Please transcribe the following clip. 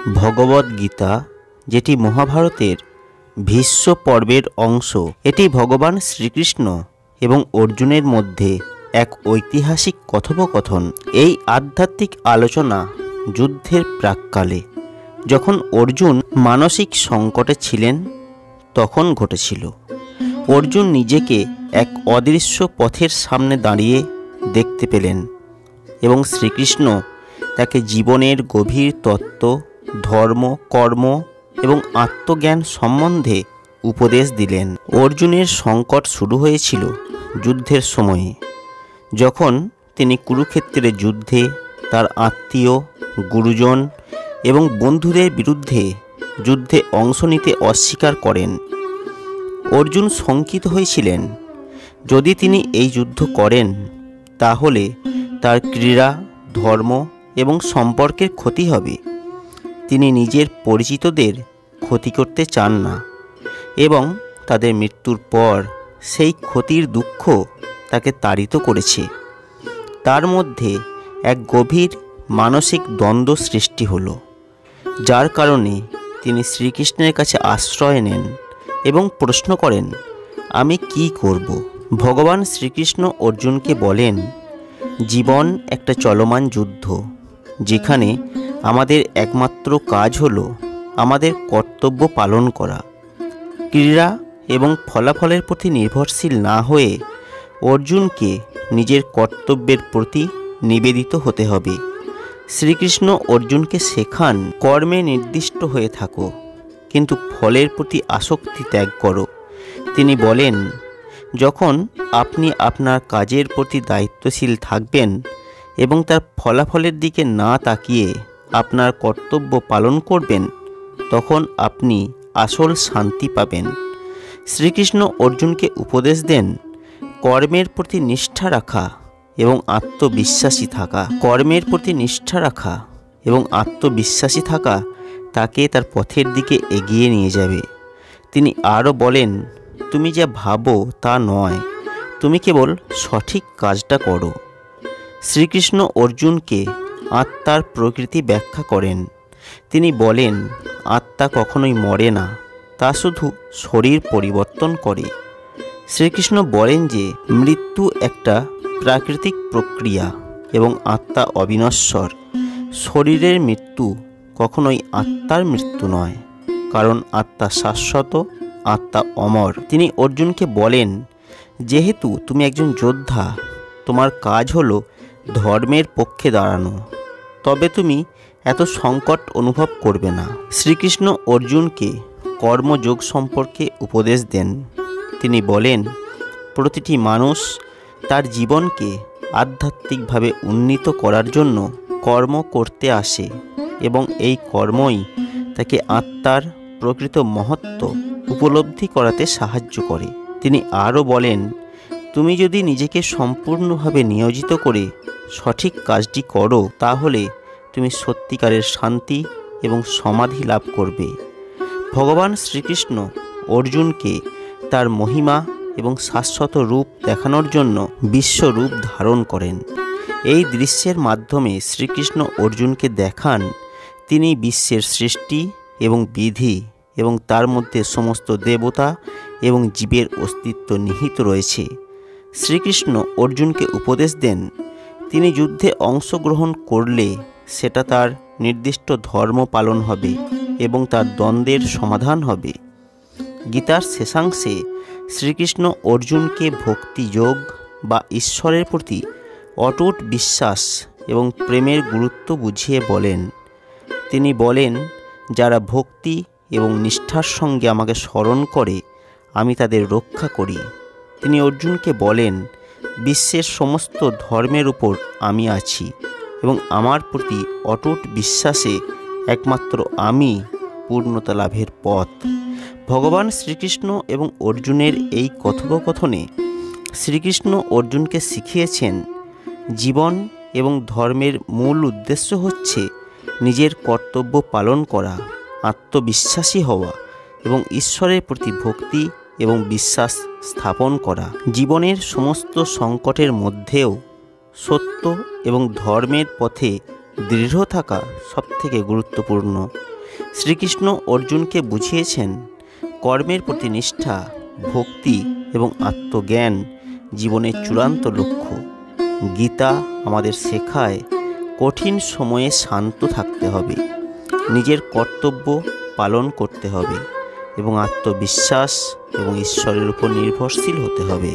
ভগবদ গীতা, যেটি মহাভারতের ভীষ্ম পর্বের অংশ, এটি ভগবান শ্রীকৃষ্ণ এবং অর্জুনের মধ্যে এক ঐতিহাসিক কথোপকথন। এই আধ্যাত্মিক আলোচনা যুদ্ধের প্রাক্কালে, যখন অর্জুন মানসিক সংকটে ছিলেন, তখন ঘটেছিল। অর্জুন নিজেকে এক অদৃশ্য পথের সামনে দাঁড়িয়ে দেখতে পেলেন এবং শ্রীকৃষ্ণ তাকে জীবনের গভীর তত্ত্ব, ধর্ম, কর্ম এবং আত্মজ্ঞান সম্বন্ধে উপদেশ দিলেন। অর্জুনের সংকট শুরু হয়েছিল যুদ্ধের সময়ে, যখন তিনি কুরুক্ষেত্রের যুদ্ধে তার আত্মীয়, গুরুজন এবং বন্ধুদের বিরুদ্ধে যুদ্ধে অংশ নিতে অস্বীকার করেন। অর্জুন শঙ্কিত হয়েছিলেন, যদি তিনি এই যুদ্ধ করেন তাহলে তার ক্রীড়া, ধর্ম এবং সম্পর্কের ক্ষতি হবে। তিনি নিজের পরিচিতদের ক্ষতি করতে চান না এবং তাদের মৃত্যুর পর সেই ক্ষতির দুঃখ তাকে তাড়িত করেছে। তার মধ্যে এক গভীর মানসিক দ্বন্দ্ব সৃষ্টি হলো, যার কারণে তিনি শ্রীকৃষ্ণের কাছে আশ্রয় নেন এবং প্রশ্ন করেন, আমি কি করব? ভগবান শ্রীকৃষ্ণ অর্জুনকে বলেন, জীবন একটা চলমান যুদ্ধ, যেখানে আমাদের একমাত্র কাজ হলো আমাদের কর্তব্য পালন করা। ক্রীড়া এবং ফলাফলের প্রতি নির্ভরশীল না হয়ে অর্জুনকে নিজের কর্তব্যের প্রতি নিবেদিত হতে হবে। শ্রীকৃষ্ণ অর্জুনকে শেখান, কর্মে নির্দিষ্ট হয়ে থাকো, কিন্তু ফলের প্রতি আসক্তি ত্যাগ করো। তিনি বলেন, যখন আপনি আপনার কাজের প্রতি দায়িত্বশীল থাকবেন এবং তার ফলাফলের দিকে না তাকিয়ে আপনার কর্তব্য পালন করবেন, তখন আপনি আসল শান্তি পাবেন। শ্রীকৃষ্ণ অর্জুনকে উপদেশ দেন, কর্মের প্রতি নিষ্ঠা রাখা এবং আত্মবিশ্বাসী থাকা। কর্মের প্রতি নিষ্ঠা রাখা এবং আত্মবিশ্বাসী থাকা তাকে তার পথের দিকে এগিয়ে নিয়ে যাবে। তিনি আরও বলেন, তুমি যা ভাবো তা নয়, তুমি কেবল সঠিক কাজটা করো। শ্রীকৃষ্ণ অর্জুনকে আত্মার প্রকৃতি ব্যাখ্যা করেন। তিনি বলেন, আত্মা কখনোই মরে না, তা শুধু শরীর পরিবর্তন করে। শ্রীকৃষ্ণ বলেন যে মৃত্যু একটা প্রাকৃতিক প্রক্রিয়া এবং আত্মা অবিনশ্বর। শরীরের মৃত্যু কখনোই আত্মার মৃত্যু নয়, কারণ আত্মা শাশ্বত, আত্মা অমর। তিনি অর্জুনকে বলেন, যেহেতু তুমি একজন যোদ্ধা, তোমার কাজ হলো ধর্মের পক্ষে দাঁড়ানো, তবে তুমি এত সংকট অনুভব করবে না। শ্রীকৃষ্ণ অর্জুনকে কর্মযোগ সম্পর্কে উপদেশ দেন। তিনি বলেন, প্রতিটি মানুষ তার জীবনকে আধ্যাত্মিকভাবে উন্নীত করার জন্য কর্ম করতে আসে এবং এই কর্মই তাকে আত্মার প্রকৃত মহত্ব উপলব্ধি করাতে সাহায্য করে। তিনি আরও বলেন, তুমি যদি নিজেকে সম্পূর্ণভাবে নিয়োজিত করে সঠিক কাজটি করো, তাহলে তুমি সত্যিকারের শান্তি এবং সমাধি লাভ করবে। ভগবান শ্রীকৃষ্ণ অর্জুনকে তার মহিমা এবং শাশ্বত রূপ দেখানোর জন্য বিশ্বরূপ ধারণ করেন। এই দৃশ্যের মাধ্যমে শ্রীকৃষ্ণ অর্জুনকে দেখান, তিনি বিশ্বের সৃষ্টি এবং বিধি এবং তার মধ্যে সমস্ত দেবতা এবং জীবের অস্তিত্ব নিহিত রয়েছে। শ্রীকৃষ্ণ অর্জুনকে উপদেশ দেন, তিনি যুদ্ধে অংশগ্রহণ করলে সেটা তার নির্দিষ্ট ধর্ম পালন হবে এবং তার দ্বন্দ্বের সমাধান হবে। গীতার শেষাংশে শ্রীকৃষ্ণ অর্জুনকে ভক্তিযোগ বা ঈশ্বরের প্রতি অটুট বিশ্বাস এবং প্রেমের গুরুত্ব বুঝিয়ে বলেন। তিনি বলেন, যারা ভক্তি এবং নিষ্ঠার সঙ্গে আমাকে স্মরণ করে, আমি তাদের রক্ষা করি। তিনি অর্জুনকে বলেন, বিশ্বের সমস্ত ধর্মের উপর আমি আছি এবং আমার প্রতি অটুট বিশ্বাসে একমাত্র আমি পূর্ণতা লাভের পথ। ভগবান শ্রীকৃষ্ণ এবং অর্জুনের এই কথোপকথনে শ্রীকৃষ্ণ অর্জুনকে শিখিয়েছেন, জীবন এবং ধর্মের মূল উদ্দেশ্য হচ্ছে নিজের কর্তব্য পালন করা, আত্মবিশ্বাসী হওয়া এবং ঈশ্বরের প্রতি ভক্তি এবং বিশ্বাস স্থাপন করা। জীবনের সমস্ত সংকটের মধ্যেও সত্য এবং ধর্মের পথে দৃঢ় থাকা সবথেকে গুরুত্বপূর্ণ। শ্রীকৃষ্ণ অর্জুনকে বুঝিয়েছেন কর্মের প্রতি নিষ্ঠা, ভক্তি এবং আত্মজ্ঞান জীবনের চূড়ান্ত লক্ষ্য। গীতা আমাদের শেখায় কঠিন সময়ে শান্ত থাকতে হবে, নিজের কর্তব্য পালন করতে হবে এবং আত্মবিশ্বাস এবং ঈশ্বরের উপর নির্ভরশীল হতে হবে।